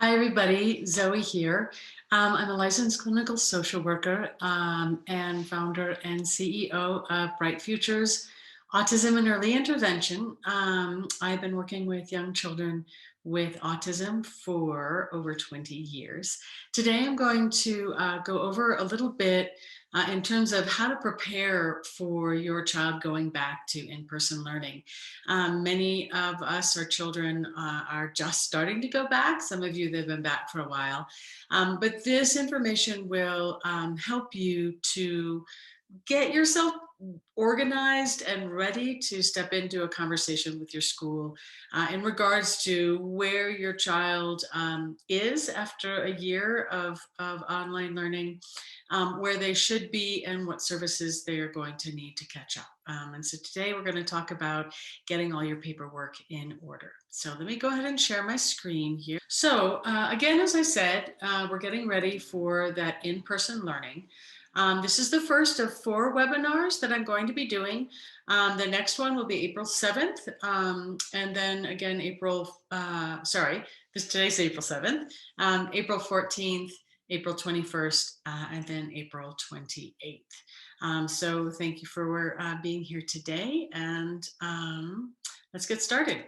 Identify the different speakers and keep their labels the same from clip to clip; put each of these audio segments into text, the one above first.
Speaker 1: Hi, everybody. Zoe here. I'm a licensed clinical social worker and founder and CEO of Bright Futures Autism and Early Intervention. I've been working with young children with autism for over 20 years. Today, I'm going to go over a little bit in terms of how to prepare for your child going back to in-person learning. Many of us, our children, are just starting to go back. Some of you, they've been back for a while. But this information will help you to get yourself organized and ready to step into a conversation with your school in regards to where your child is after a year of online learning, where they should be, and what services they are going to need to catch up. And so today we're going to talk about getting all your paperwork in order. So let me go ahead and share my screen here. So again, as I said, we're getting ready for that in-person learning. This is the first of 4 webinars that I'm going to be doing. The next one will be April 7th, and then again, today's April 7th, April 14th, April 21st, and then April 28th. So thank you for being here today, and let's get started.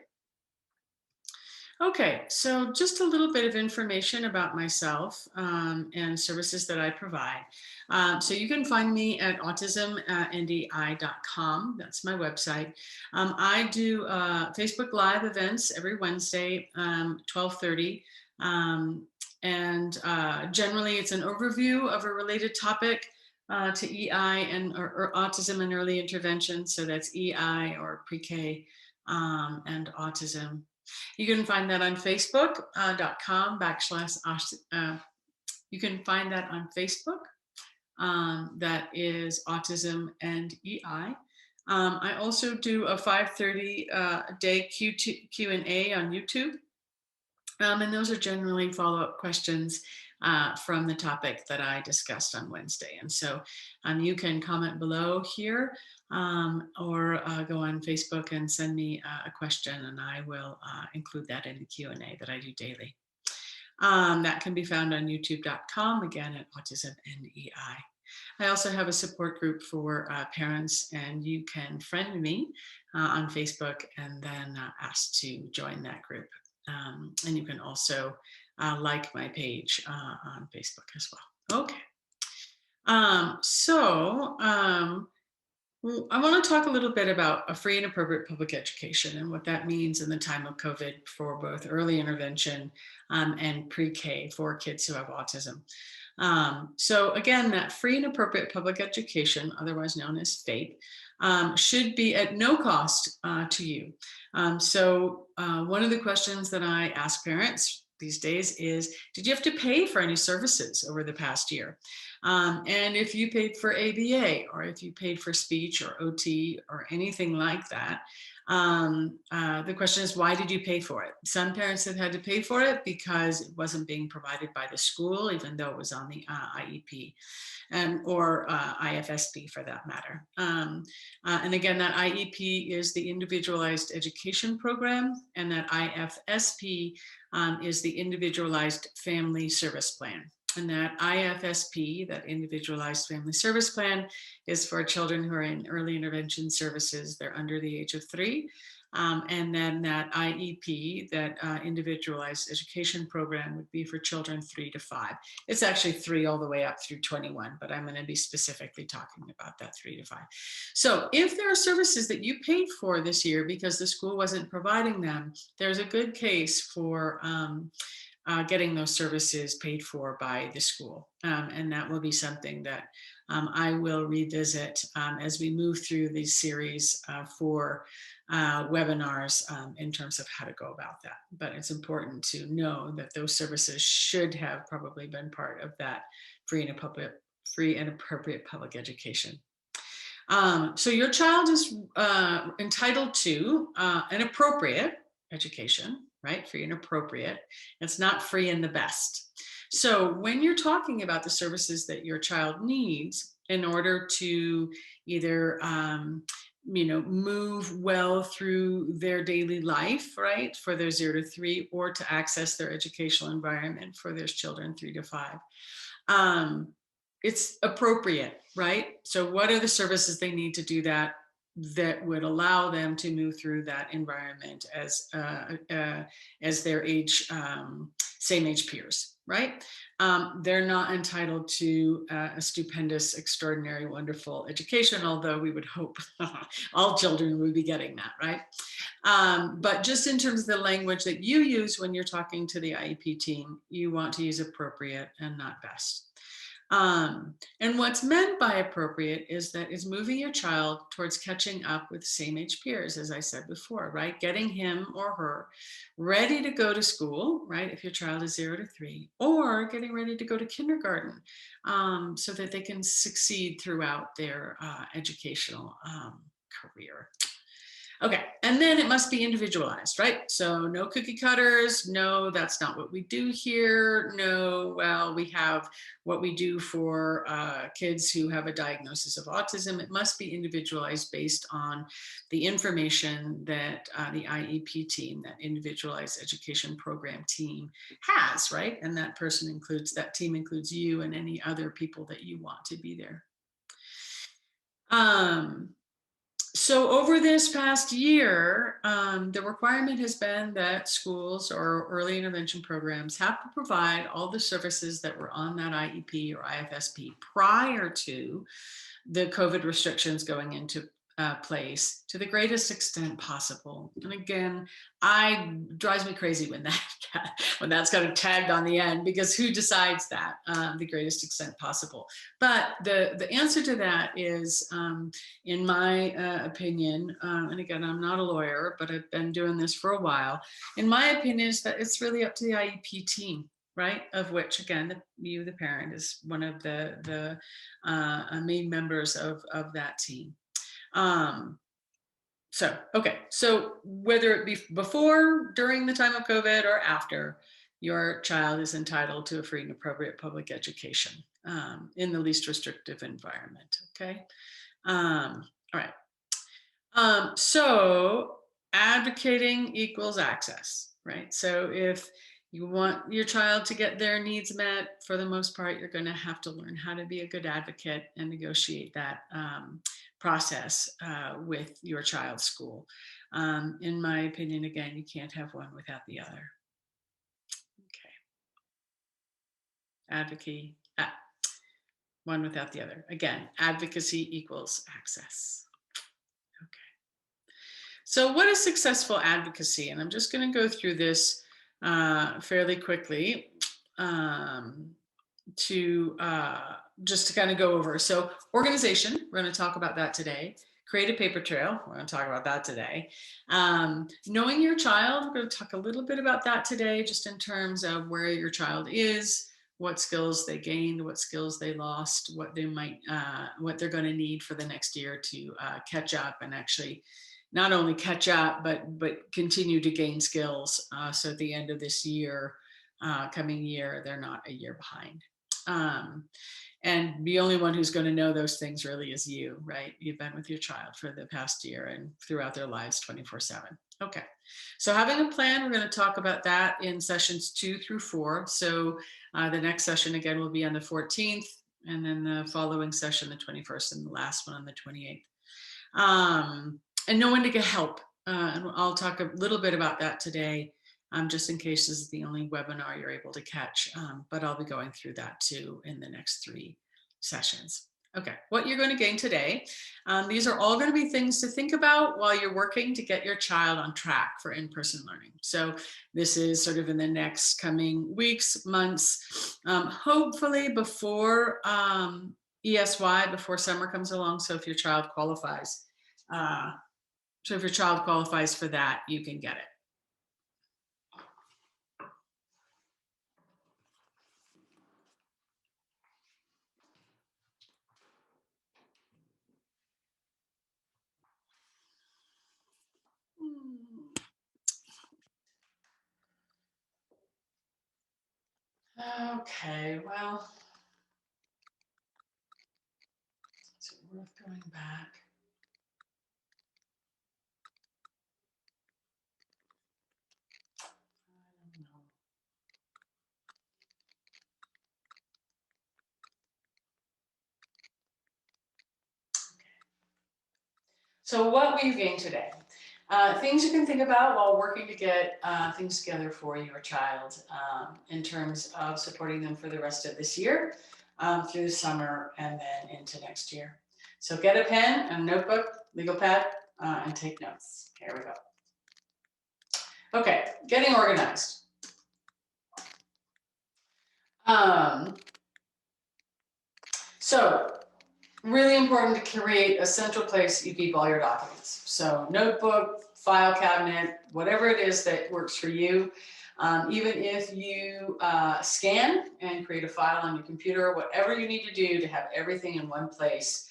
Speaker 1: Okay, so just a little bit of information about myself and services that I provide. So you can find me at autismndi.com. That's my website. I do Facebook Live events every Wednesday, 12:30. And generally it's an overview of a related topic to EI or autism and early intervention. So that's EI or pre-K and autism. You can find that on Facebook.com you can find that on Facebook. That is Autism and EI. I also do a 5:30 day Q&A on YouTube. And those are generally follow-up questions from the topic that I discussed on Wednesday. And so you can comment below here or go on Facebook and send me a question, and I will include that in the Q&A that I do daily. That can be found on youtube.com, again at Autism and EI. I also have a support group for parents, and you can friend me on Facebook and then ask to join that group. And you can also like my page on Facebook as well. Okay. I want to talk a little bit about a free and appropriate public education and what that means in the time of COVID for both early intervention and pre-K for kids who have autism. So again, that free and appropriate public education, otherwise known as FAPE, should be at no cost to you. One of the questions that I ask parents these days is, did you have to pay for any services over the past year? And if you paid for ABA, or if you paid for speech or OT or anything like that, the question is, why did you pay for it? Some parents have had to pay for it because it wasn't being provided by the school, even though it was on the IEP or IFSP for that matter. And again, that IEP is the Individualized Education Program, and that IFSP is the Individualized Family Service Plan. And that IFSP, that Individualized Family Service Plan, is for children who are in early intervention services. They're under the age of 3. And then that IEP, that Individualized Education Program, would be for children 3 to 5. It's actually 3 all the way up through 21, but I'm going to be specifically talking about that 3 to 5. So if there are services that you paid for this year because the school wasn't providing them, there's a good case for getting those services paid for by the school. And that will be something that I will revisit as we move through these series for webinars in terms of how to go about that. But it's important to know that those services should have probably been part of that free and appropriate public education. So your child is entitled to an appropriate education, right? Free and appropriate. It's not free and the best. So when you're talking about the services that your child needs in order to either move well through their daily life, right, for their 0 to 3, or to access their educational environment for their children 3 to 5. It's appropriate, right? So what are the services they need to do that would allow them to move through that environment as their age, same age peers, right? They're not entitled to a stupendous, extraordinary, wonderful education, although we would hope all children would be getting that, right? But just in terms of the language that you use when you're talking to the IEP team, you want to use appropriate and not best. And what's meant by appropriate is moving your child towards catching up with same age peers, as I said before, right? Getting him or her ready to go to school, right? If your child is 0 to 3, or getting ready to go to kindergarten, so that they can succeed throughout their educational career. Okay, and then it must be individualized, right? So no cookie cutters, no, that's not what we do here. No, well, we have what we do for kids who have a diagnosis of autism. It must be individualized based on the information that the IEP team, that individualized education program team, has, right? And that team includes you and any other people that you want to be there. So over this past year, the requirement has been that schools or early intervention programs have to provide all the services that were on that IEP or IFSP prior to the COVID restrictions going into place to the greatest extent possible. And again, drives me crazy when that's kind of tagged on the end, because who decides that, the greatest extent possible? But the answer to that is, in my opinion, and again, I'm not a lawyer, but I've been doing this for a while. In my opinion, is that it's really up to the IEP team, right? Of which, again, the parent, is one of the main members of that team. So whether it be before, during the time of COVID, or after, your child is entitled to a free and appropriate public education in the least restrictive environment. Okay. All right. So advocating equals access, right? So if you want your child to get their needs met, for the most part, you're going to have to learn how to be a good advocate and negotiate that process with your child's school. In my opinion, again, you can't have one without the other. Okay. Advocacy, one without the other. Again, advocacy equals access. So what is successful advocacy? And I'm just going to go through this fairly quickly to just to kind of go over. So organization, we're going to talk about that today. Create a paper trail, we're going to talk about that today. Knowing your child, we're going to talk a little bit about that today, just in terms of where your child is, what skills they gained, what skills they lost, what they're going to need for the next year to catch up, and actually not only catch up, but continue to gain skills. So at the end of this year, coming year, they're not a year behind. And the only one who's going to know those things really is you, right? You've been with your child for the past year and throughout their lives 24/7. Okay, so having a plan, we're going to talk about that in sessions 2 through 4. So the next session again will be on the 14th, and then the following session, the 21st, and the last one on the 28th. And know when to get help. And I'll talk a little bit about that today, just in case this is the only webinar you're able to catch, but I'll be going through that too in the next 3 sessions. Okay, what you're going to gain today, these are all going to be things to think about while you're working to get your child on track for in-person learning. So this is sort of in the next coming weeks, months, hopefully before ESY, before summer comes along. So if your child qualifies, for that, you can get it. Okay, well, it's worth going back. So what we've gained today. Things you can think about while working to get things together for your child in terms of supporting them for the rest of this year, through the summer, and then into next year. So get a pen and a notebook, legal pad, and take notes. Here we go. Okay, getting organized. So really important to create a central place you keep all your documents. So notebook, file cabinet, whatever it is that works for you. Even if you scan and create a file on your computer, whatever you need to do to have everything in one place,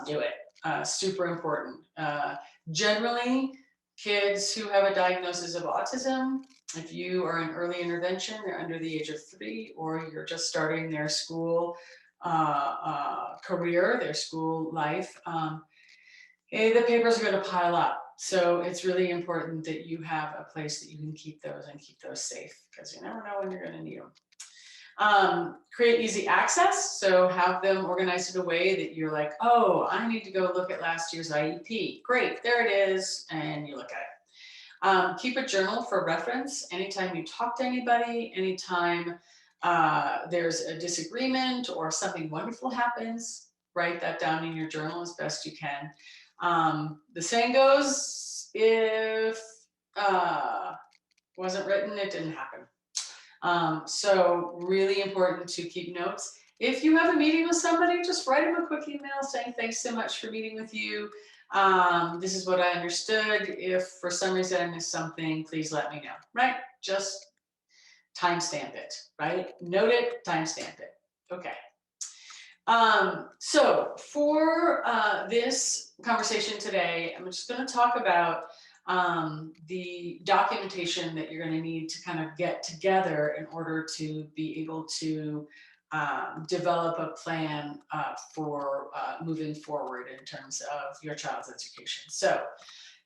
Speaker 1: do it. Super important. Generally, kids who have a diagnosis of autism, if you are in early intervention, they're under the age of 3, or you're just starting their school career, their school life, the papers are going to pile up. So it's really important that you have a place that you can keep those and keep those safe, because you never know when you're going to need them. Create easy access. So have them organized in a way that you're like, oh, I need to go look at last year's IEP. Great, there it is. And you look at it. Keep a journal for reference. Anytime you talk to anybody, anytime there's a disagreement or something wonderful happens, write that down in your journal as best you can. The saying goes, if wasn't written, it didn't happen. So really important to keep notes. If you have a meeting with somebody, just write them a quick email saying, thanks so much for meeting with you. This is what I understood. If for some reason I missed something, please let me know, right? Just timestamp it, right? Note it, timestamp it. Okay. So for this conversation today, I'm just going to talk about the documentation that you're going to need to kind of get together in order to be able to develop a plan for moving forward in terms of your child's education. So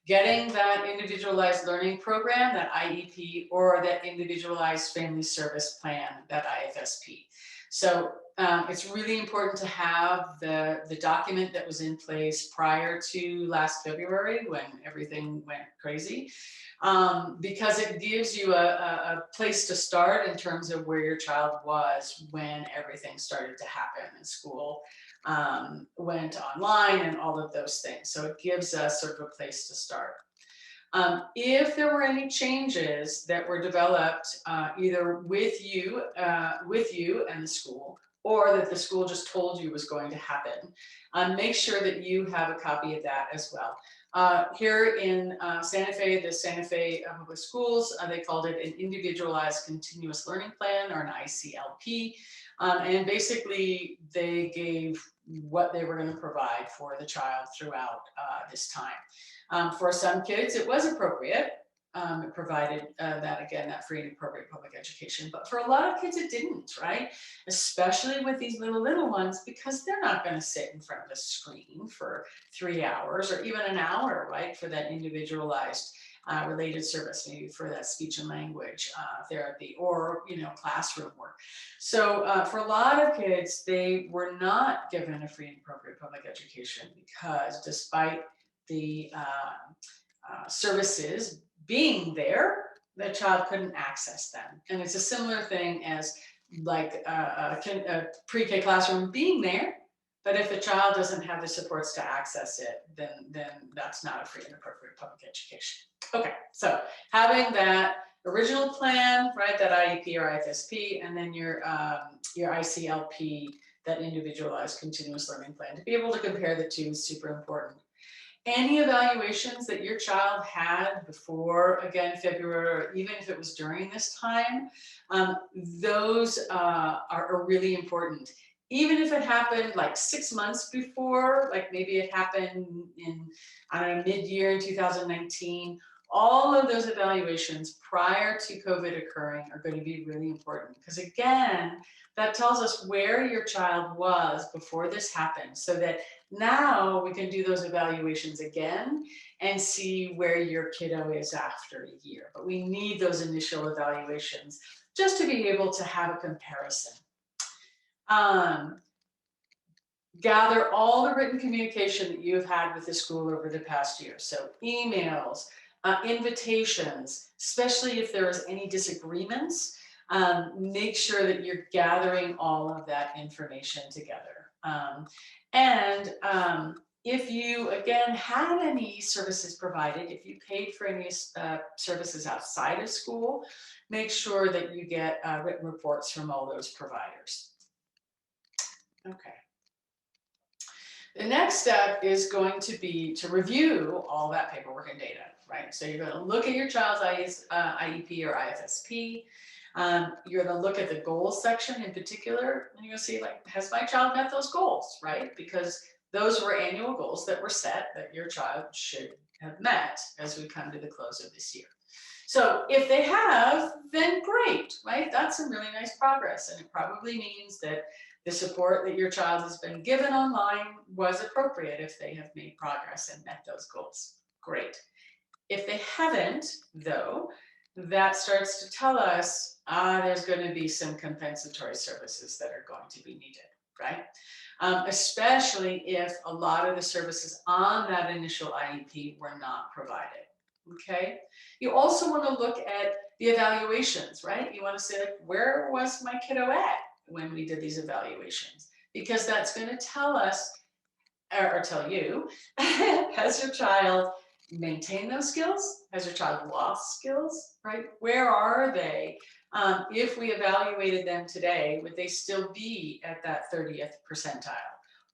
Speaker 1: getting that individualized learning program, that IEP, or that individualized family service plan, that IFSP. So it's really important to have the document that was in place prior to last February when everything went crazy, because it gives you a place to start in terms of where your child was when everything started to happen in school. Went online and all of those things. So it gives us sort of a place to start. If there were any changes that were developed either with you and the school, or that the school just told you was going to happen, make sure that you have a copy of that as well. Here in Santa Fe, the Santa Fe Public Schools, they called it an Individualized Continuous Learning Plan, or an ICLP. And basically they gave what they were going to provide for the child throughout this time. For some kids, it was appropriate. It provided that free and appropriate public education. But for a lot of kids, it didn't, right? Especially with these little ones, because they're not going to sit in front of a screen for 3 hours or even an hour, right, for that individualized related service, maybe for that speech and language therapy, or classroom work. So for a lot of kids, they were not given a free and appropriate public education, because despite the services being there, the child couldn't access them. And it's a similar thing as like a pre-K classroom being there, but if the child doesn't have the supports to access it, then that's not a free and appropriate public education. Okay, so having that original plan, right, that IEP or IFSP, and then your ICLP, that individualized continuous learning plan, to be able to compare the two is super important. Any evaluations that your child had before, again, February, or even if it was during this time, those are really important. Even if it happened like 6 months before, like maybe it happened in, I don't know, mid-year in 2019, all of those evaluations prior to COVID occurring are going to be really important, because again, that tells us where your child was before this happened, so that now we can do those evaluations again and see where your kiddo is after a year. But we need those initial evaluations just to be able to have a comparison. gather all the written communication that you've had with the school over the past year. So emails, invitations, especially if there is any disagreements, make sure that you're gathering all of that information together. If you, again, had any services provided, if you paid for any services outside of school, make sure that you get written reports from all those providers. Okay. The next step is going to be to review all that paperwork and data, right? So you're going to look at your child's IEP or IFSP. You're going to look at the goals section in particular, and you're going to see, like, has my child met those goals, right? Because those were annual goals that were set that your child should have met as we come to the close of this year. So if they have, then great, right? That's some really nice progress, and it probably means that the support that your child has been given online was appropriate if they have made progress and met those goals. Great. If they haven't, though, that starts to tell us there's going to be some compensatory services that are going to be needed, right? Especially if a lot of the services on that initial IEP were not provided. Okay. You also want to look at the evaluations, right? You want to say, like, where was my kiddo at when we did these evaluations? Because that's going to tell us, or tell you, has your child maintained those skills? Has your child lost skills, right? Where are they? If we evaluated them today, would they still be at that 30th percentile?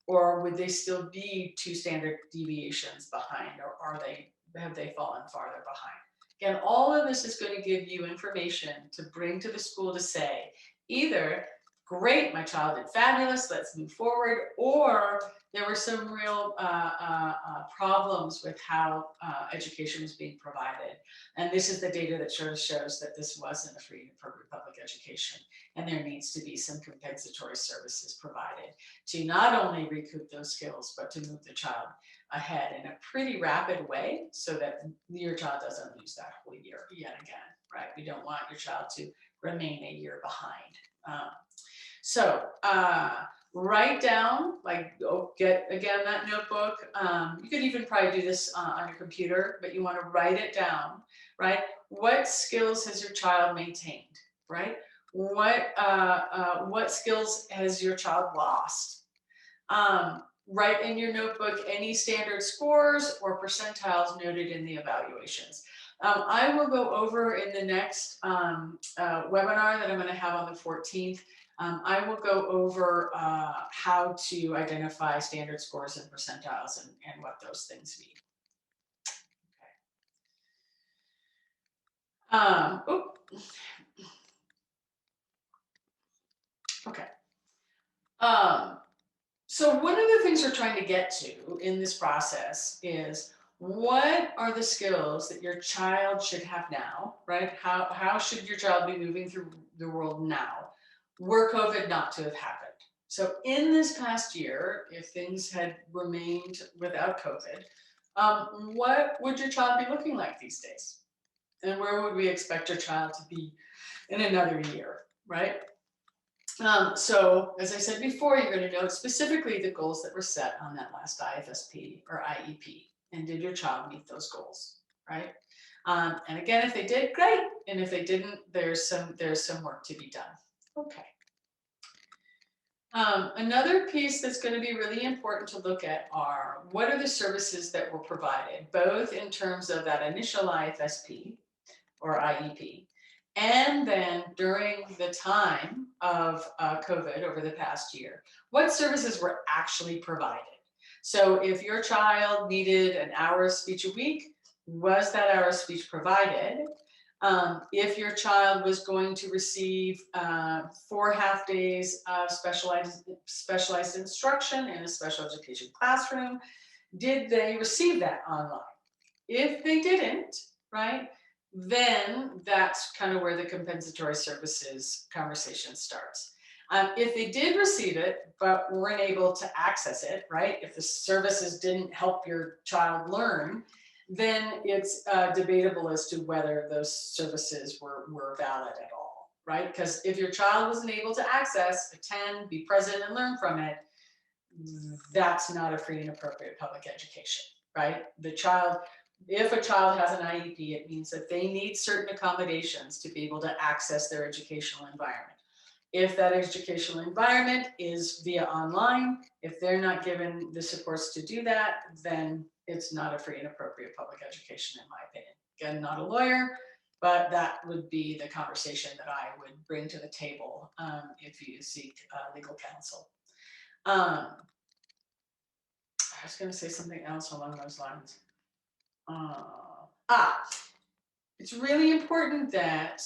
Speaker 1: Or would they still be 2 standard deviations behind? Or have they fallen farther behind? Again, all of this is going to give you information to bring to the school to say, either, great, my child did fabulous, let's move forward, or there were some real problems with how education was being provided. And this is the data that shows that this wasn't a free and appropriate public education. And there needs to be some compensatory services provided to not only recoup those skills, but to move the child ahead in a pretty rapid way so that your child doesn't lose that whole year yet again, right? We don't want your child to remain a year behind. Write down, like, get, again, that notebook. You could even probably do this on your computer, but you want to write it down, right? What skills has your child maintained, right? What skills has your child lost? Write in your notebook any standard scores or percentiles noted in the evaluations. I will go over in the next webinar that I'm going to have on the 14th. I will go over how to identify standard scores and percentiles and what those things mean. Okay. So one of the things we're trying to get to in this process is, what are the skills that your child should have now, right? How should your child be moving through the world now, were COVID not to have happened? So in this past year, if things had remained without COVID, what would your child be looking like these days? And where would we expect your child to be in another year, right? So as I said before, you're going to note specifically the goals that were set on that last IFSP or IEP. And did your child meet those goals, right? And again, if they did, great. And if they didn't, there's some work to be done. Okay. Another piece that's going to be really important to look at are, what are the services that were provided, both in terms of that initial IFSP or IEP, and then during the time of COVID over the past year, what services were actually provided? So if your child needed an hour of speech a week, was that hour of speech provided? If your child was going to receive 4 half days of specialized instruction in a special education classroom, did they receive that online? If they didn't, right, then that's kind of where the compensatory services conversation starts. If they did receive it, but weren't able to access it, right, if the services didn't help your child learn, then it's debatable as to whether those services were valid at all, right? Because if your child wasn't able to access, attend, be present, and learn from it, that's not a free and appropriate public education, right? If a child has an IEP, it means that they need certain accommodations to be able to access their educational environment. If that educational environment is via online, if they're not given the supports to do that, then it's not a free and appropriate public education, in my opinion. Again, not a lawyer, but that would be the conversation that I would bring to the table if you seek legal counsel. I was going to say something else along those lines. It's really important that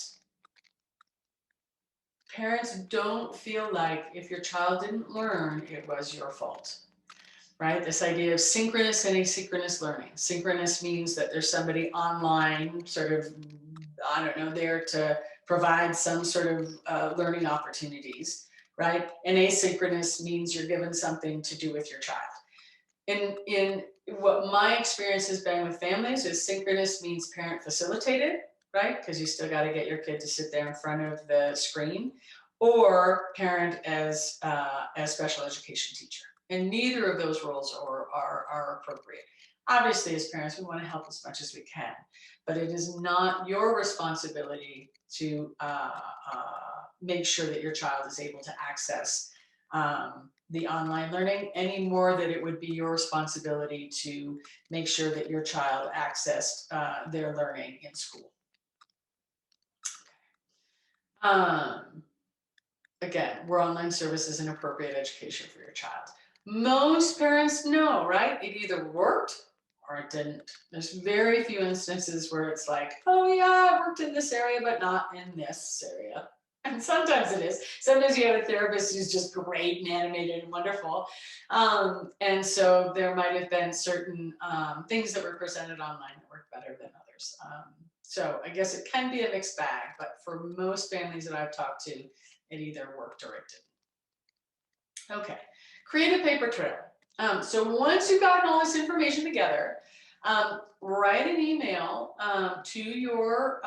Speaker 1: parents don't feel like if your child didn't learn, it was your fault, right? This idea of synchronous and asynchronous learning. Synchronous means that there's somebody online, sort of, I don't know, there to provide some sort of learning opportunities, right? And asynchronous means you're given something to do with your child. In what my experience has been with families is synchronous means parent facilitated, right? Because you still got to get your kid to sit there in front of the screen, or parent as special education teacher. And neither of those roles are appropriate. Obviously, as parents, we want to help as much as we can, but it is not your responsibility to make sure that your child is able to access the online learning any more than it would be your responsibility to make sure that your child accessed their learning in school. Again, were online services an appropriate education for your child? Most parents know, right? It either worked or it didn't. There's very few instances where it's like, oh yeah, it worked in this area, but not in this area. And sometimes it is. Sometimes you have a therapist who's just great and animated and wonderful. And so there might have been certain things that were presented online that worked better than others. So I guess it can be a mixed bag, but for most families that I've talked to, it either worked or it didn't. Okay, create a paper trail. So once you've gotten all this information together, write an email to your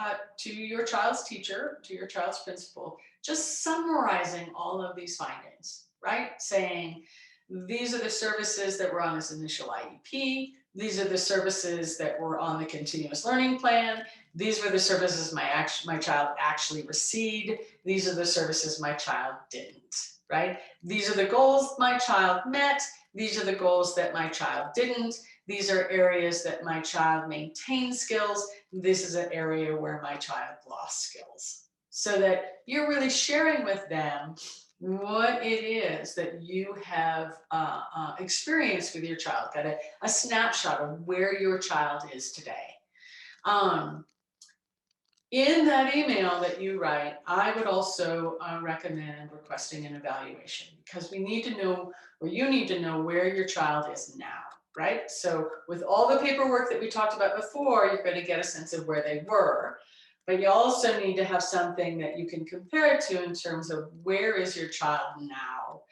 Speaker 1: child's teacher, to your child's principal, just summarizing all of these findings, right? Saying, these are the services that were on this initial IEP. These are the services that were on the continuous learning plan. These were the services my child actually received. These are the services my child didn't, right? These are the goals my child met. These are the goals that my child didn't. These are areas that my child maintained skills. This is an area where my child lost skills. So that you're really sharing with them what it is that you have experienced with your child, got a snapshot of where your child is today. In that email that you write, I would also recommend requesting an evaluation, because we need to know, or you need to know, where your child is now, right? So with all the paperwork that we talked about before, you're going to get a sense of where they were. But you also need to have something that you can compare it to in terms of where is your child now,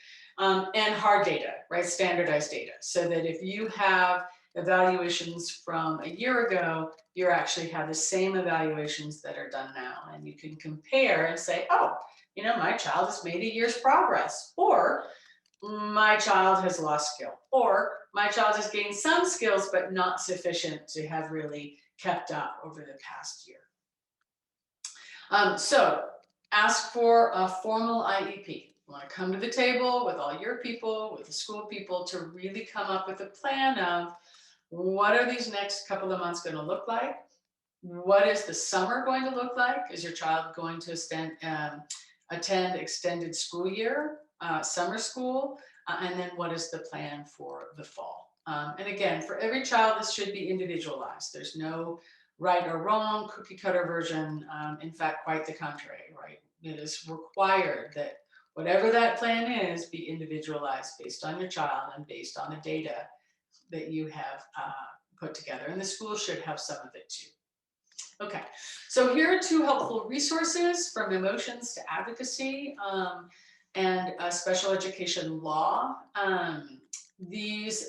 Speaker 1: and hard data, right? Standardized data, so that if you have evaluations from a year ago, you actually have the same evaluations that are done now, and you can compare and say, oh, you know, my child has made a year's progress, or my child has lost skill, or my child has gained some skills but not sufficient to have really kept up over the past year. So ask for a formal IEP. You want to come to the table with all your people, with the school people, to really come up with a plan of, what are these next couple of months going to look like? What is the summer going to look like? Is your child going to attend extended school year, summer school? And then what is the plan for the fall? And again, for every child, this should be individualized. There's no right or wrong cookie cutter version. In fact, quite the contrary, right? It is required that whatever that plan is be individualized based on your child and based on the data that you have put together. And the school should have some of it too. Okay, so here are two helpful resources, from emotions to advocacy, and special education law. Both these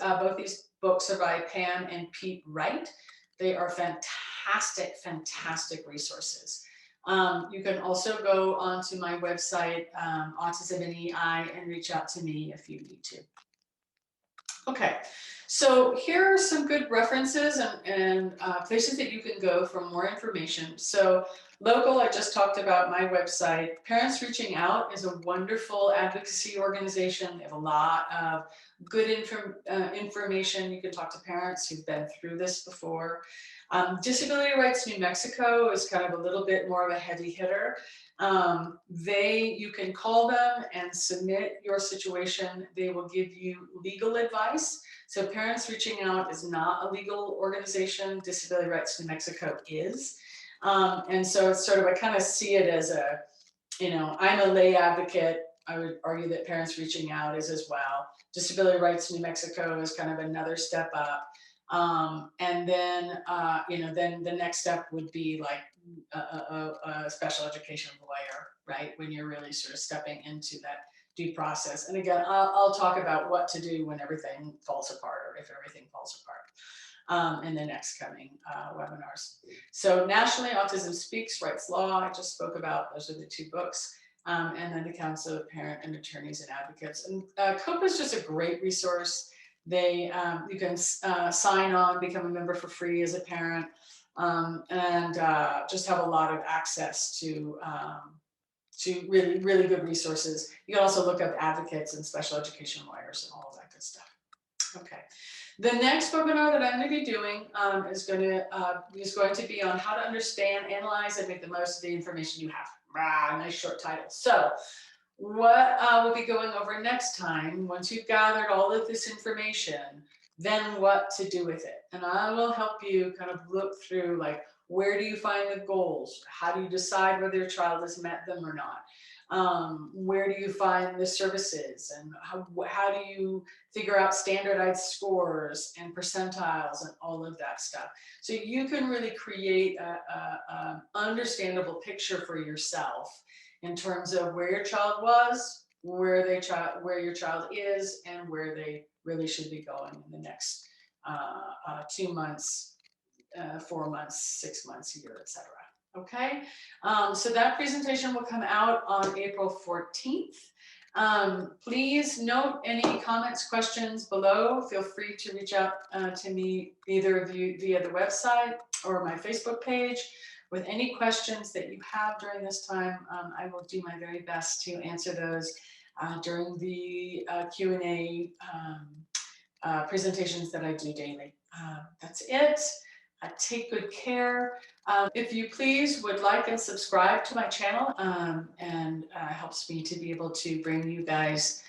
Speaker 1: books are by Pam and Pete Wright. They are fantastic, fantastic resources. You can also go onto my website, Autism and EI, and reach out to me if you need to. Okay, so here are some good references and places that you can go for more information. So local, I just talked about my website. Parents Reaching Out is a wonderful advocacy organization. They have a lot of good information. You can talk to parents who've been through this before. Disability Rights New Mexico is kind of a little bit more of a heavy hitter. You can call them and submit your situation. They will give you legal advice. So Parents Reaching Out is not a legal organization. Disability Rights New Mexico is. And so it's sort of, I kind of see it as a, I'm a lay advocate. I would argue that Parents Reaching Out is as well. Disability Rights New Mexico is kind of another step up. And then, then the next step would be like a special education lawyer, right? When you're really sort of stepping into that due process. And again, I'll talk about what to do when everything falls apart, or if everything falls apart, in the next coming webinars. So nationally, Autism Speaks, Writes Law, I just spoke about. Those are the two books. And then the Council of Parent and Attorneys and Advocates. And COPA is just a great resource. You can sign on, become a member for free as a parent, and just have a lot of access to really, really good resources. You can also look up advocates and special education lawyers and all of that good stuff. Okay. The next webinar that I'm going to be doing is going to be on how to understand, analyze, and make the most of the information you have. Nice short title. So what we'll be going over next time, once you've gathered all of this information, then what to do with it. And I will help you kind of look through, like, where do you find the goals? How do you decide whether your child has met them or not? Where do you find the services, and how do you figure out standardized scores and percentiles and all of that stuff? So you can really create a understandable picture for yourself in terms of where your child was, where your child is, and where they really should be going in the next 2 months, 4 months, 6 months, a year, etc. Okay, so that presentation will come out on April 14th. Please note any comments, questions below. Feel free to reach out to me, either of you, via the website or my Facebook page, with any questions that you have during this time. I will do my very best to answer those during the Q&A presentations that I do daily. That's it. Take good care. If you please would like and subscribe to my channel, and helps me to be able to bring you guys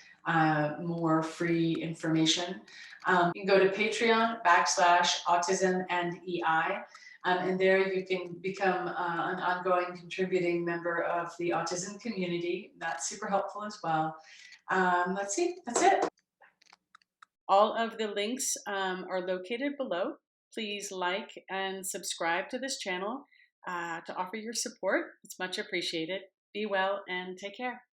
Speaker 1: more free information. You can go to Patreon/Autism and EI. And there you can become an ongoing contributing member of the autism community. That's super helpful as well. Let's see, that's it. All of the links are located below. Please like and subscribe to this channel to offer your support. It's much appreciated. Be well and take care.